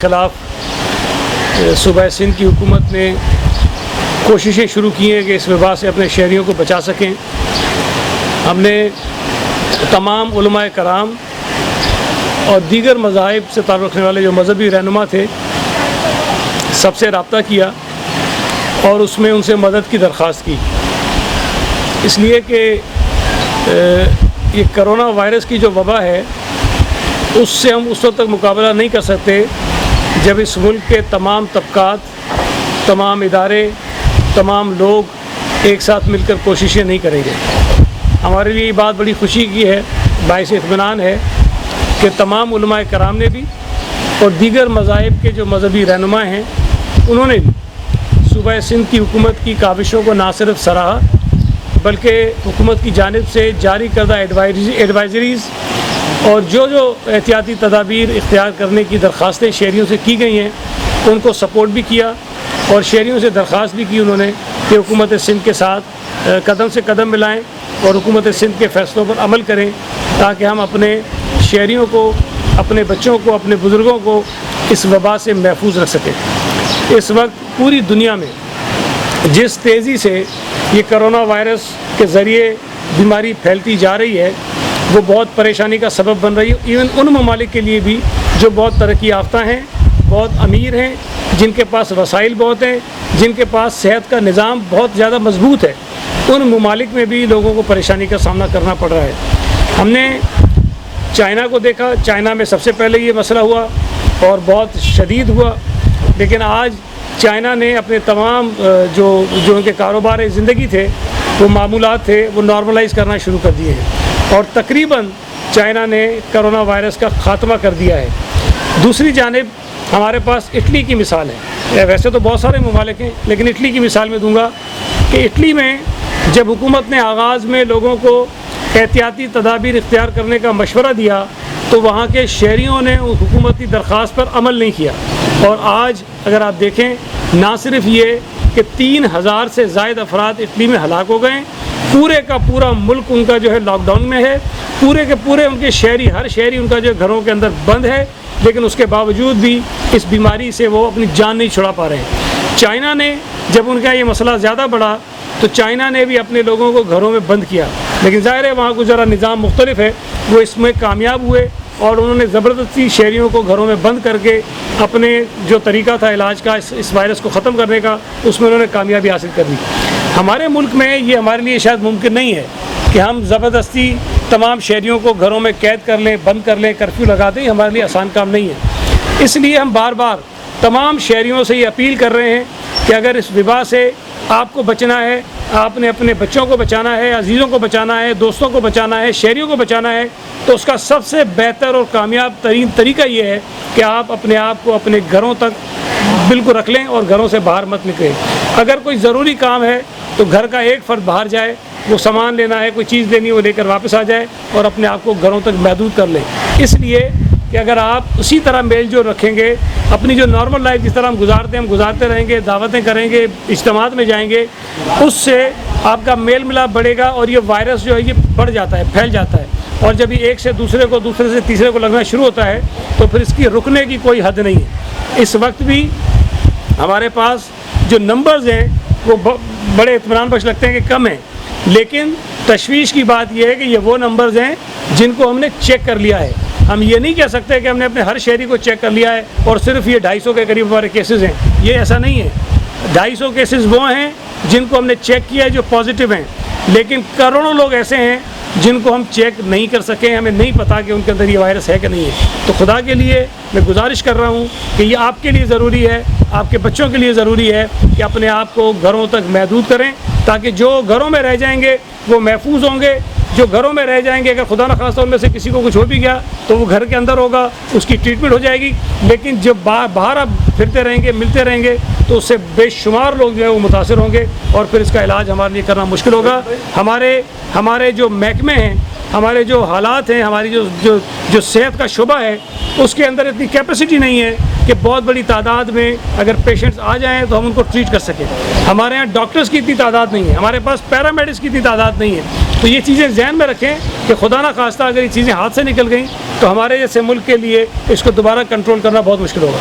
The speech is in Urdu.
خلاف صوبہ سندھ کی حکومت نے کوششیں شروع کی ہیں کہ اس وبا سے اپنے شہریوں کو بچا سکیں۔ ہم نے تمام علماء کرام اور دیگر مذاہب سے تعلق رکھنے والے جو مذہبی رہنما تھے سب سے رابطہ کیا اور اس میں ان سے مدد کی درخواست کی، اس لیے کہ یہ کرونا وائرس کی جو وبا ہے اس سے ہم اس وقت تک مقابلہ نہیں کر سکتے جب اس ملک کے تمام طبقات، تمام ادارے، تمام لوگ ایک ساتھ مل کر کوششیں نہیں کریں گے۔ ہمارے لیے یہ بات بڑی خوشی کی ہے، باعث اطمینان ہے کہ تمام علماء کرام نے بھی اور دیگر مذاہب کے جو مذہبی رہنما ہیں انہوں نے بھی صوبہ سندھ کی حکومت کی کاوشوں کو نہ صرف سراہا بلکہ حکومت کی جانب سے جاری کردہ ایڈوائزریز اور جو احتیاطی تدابیر اختیار کرنے کی درخواستیں شہریوں سے کی گئی ہیں ان کو سپورٹ بھی کیا، اور شہریوں سے درخواست بھی کی انہوں نے کہ حکومت سندھ کے ساتھ قدم سے قدم ملائیں اور حکومت سندھ کے فیصلوں پر عمل کریں تاکہ ہم اپنے شہریوں کو، اپنے بچوں کو، اپنے بزرگوں کو اس وبا سے محفوظ رکھ سکیں۔ اس وقت پوری دنیا میں جس تیزی سے یہ کرونا وائرس کے ذریعے بیماری پھیلتی جا رہی ہے وہ بہت پریشانی کا سبب بن رہی ہے، ایون ان ممالک کے لیے بھی جو بہت ترقی یافتہ ہیں، بہت امیر ہیں، جن کے پاس وسائل بہت ہیں، جن کے پاس صحت کا نظام بہت زیادہ مضبوط ہے، ان ممالک میں بھی لوگوں کو پریشانی کا سامنا کرنا پڑ رہا ہے۔ ہم نے چائنا کو دیکھا، چائنا میں سب سے پہلے یہ مسئلہ ہوا اور بہت شدید ہوا، لیکن آج چائنا نے اپنے تمام جو ان کے کاروبار زندگی تھے، وہ معمولات تھے، وہ نارملائز کرنا شروع کر دیے ہیں اور تقریباً چائنا نے کرونا وائرس کا خاتمہ کر دیا ہے۔ دوسری جانب ہمارے پاس اٹلی کی مثال ہے، ویسے تو بہت سارے ممالک ہیں لیکن اٹلی کی مثال میں دوں گا کہ اٹلی میں جب حکومت نے آغاز میں لوگوں کو احتیاطی تدابیر اختیار کرنے کا مشورہ دیا تو وہاں کے شہریوں نے حکومتی درخواست پر عمل نہیں کیا، اور آج اگر آپ دیکھیں نہ صرف یہ کہ 3000 سے زائد افراد اٹلی میں ہلاک ہو گئے، پورے کا پورا ملک ان کا جو ہے لاک ڈاؤن میں ہے، پورے کے پورے ان کے شہری، ہر شہری ان کا جو گھروں کے اندر بند ہے، لیکن اس کے باوجود بھی اس بیماری سے وہ اپنی جان نہیں چھڑا پا رہے ہیں۔ چائنا نے جب ان کا یہ مسئلہ زیادہ بڑھا تو چائنا نے بھی اپنے لوگوں کو گھروں میں بند کیا، لیکن ظاہر ہے وہاں کو ذرا نظام مختلف ہے، وہ اس میں کامیاب ہوئے اور انہوں نے زبردستی شہریوں کو گھروں میں بند کر کے اپنے جو طریقہ تھا علاج کا اس وائرس کو ختم کرنے کا، اس میں انہوں نے کامیابی حاصل کر لی۔ ہمارے ملک میں یہ ہمارے لیے شاید ممکن نہیں ہے کہ ہم زبردستی تمام شہریوں کو گھروں میں قید کر لیں، بند کر لیں، کرفیو لگا دیں، ہمارے لیے آسان کام نہیں ہے۔ اس لیے ہم بار بار تمام شہریوں سے یہ اپیل کر رہے ہیں کہ اگر اس وبا سے آپ کو بچنا ہے، آپ نے اپنے بچوں کو بچانا ہے، عزیزوں کو بچانا ہے، دوستوں کو بچانا ہے، شہریوں کو بچانا ہے، تو اس کا سب سے بہتر اور کامیاب ترین طریقہ یہ ہے کہ آپ اپنے آپ کو اپنے گھروں تک بالکل رکھ لیں اور گھروں سے باہر مت نکلیں۔ اگر کوئی ضروری کام ہے تو گھر کا ایک فرد باہر جائے، وہ سامان لینا ہے، کوئی چیز لینی ہے، وہ لے کر واپس آ جائے اور اپنے آپ کو گھروں تک محدود کر لیں، اس لیے کہ اگر آپ اسی طرح میل جول رکھیں گے، اپنی جو نارمل لائف جس طرح ہم گزارتے رہیں گے، دعوتیں کریں گے، اجتماعات میں جائیں گے، اس سے آپ کا میل ملاپ بڑھے گا اور یہ وائرس جو ہے یہ بڑھ جاتا ہے، پھیل جاتا ہے، اور جب یہ ایک سے دوسرے کو، دوسرے سے تیسرے کو لگنا شروع ہوتا ہے تو پھر اس کی رکنے کی کوئی حد نہیں ہے۔ اس وقت بھی ہمارے پاس جو نمبرز ہیں وہ بڑے اطمینان بخش لگتے ہیں کہ کم ہیں، لیکن تشویش کی بات یہ ہے کہ یہ وہ نمبرز ہیں جن کو ہم نے چیک کر لیا ہے۔ ہم یہ نہیں کہہ سکتے کہ ہم نے اپنے ہر شہری کو چیک کر لیا ہے اور صرف یہ 250 کے قریب ہمارے کیسز ہیں، یہ ایسا نہیں ہے۔ 250 کیسز وہ ہیں جن کو ہم نے چیک کیا ہے جو پازیٹیو ہیں، لیکن کروڑوں لوگ ایسے ہیں جن کو ہم چیک نہیں کر سکے، ہمیں نہیں پتا کہ ان کے اندر یہ وائرس ہے کہ نہیں ہے۔ تو خدا کے لیے میں گزارش کر رہا ہوں کہ یہ آپ کے لیے ضروری ہے، آپ کے بچوں کے لیے ضروری ہے کہ اپنے آپ کو گھروں تک محدود کریں تاکہ جو گھروں میں رہ جائیں گے وہ محفوظ ہوں گے، جو گھروں میں رہ جائیں گے اگر خدا نخواستہ ان میں سے کسی کو کچھ ہو بھی گیا تو وہ گھر کے اندر ہوگا، اس کی ٹریٹمنٹ ہو جائے گی، لیکن جب باہر آپ پھرتے رہیں گے، ملتے رہیں گے تو اس سے بے شمار لوگ جو ہے وہ متاثر ہوں گے اور پھر اس کا علاج ہمارے لیے کرنا مشکل ہوگا۔ ہمارے جو محکمے ہیں، ہمارے جو حالات ہیں، ہماری جو صحت کا شعبہ ہے، اس کے اندر اتنی کیپیسٹی نہیں ہے کہ بہت بڑی تعداد میں اگر پیشنٹس آ جائیں تو ہم ان کو ٹریٹ کر سکیں. ہمارے یہاں ڈاکٹرز کی اتنی تعداد نہیں ہے, ہمارے پاس پیرامیڈکس کی اتنی تعداد نہیں ہے. تو یہ چیزیں ذہن میں رکھیں کہ خدا نہ خواستہ اگر یہ چیزیں ہاتھ سے نکل گئیں تو ہمارے جیسے ملک کے لیے اس کو دوبارہ کنٹرول کرنا بہت مشکل ہوگا.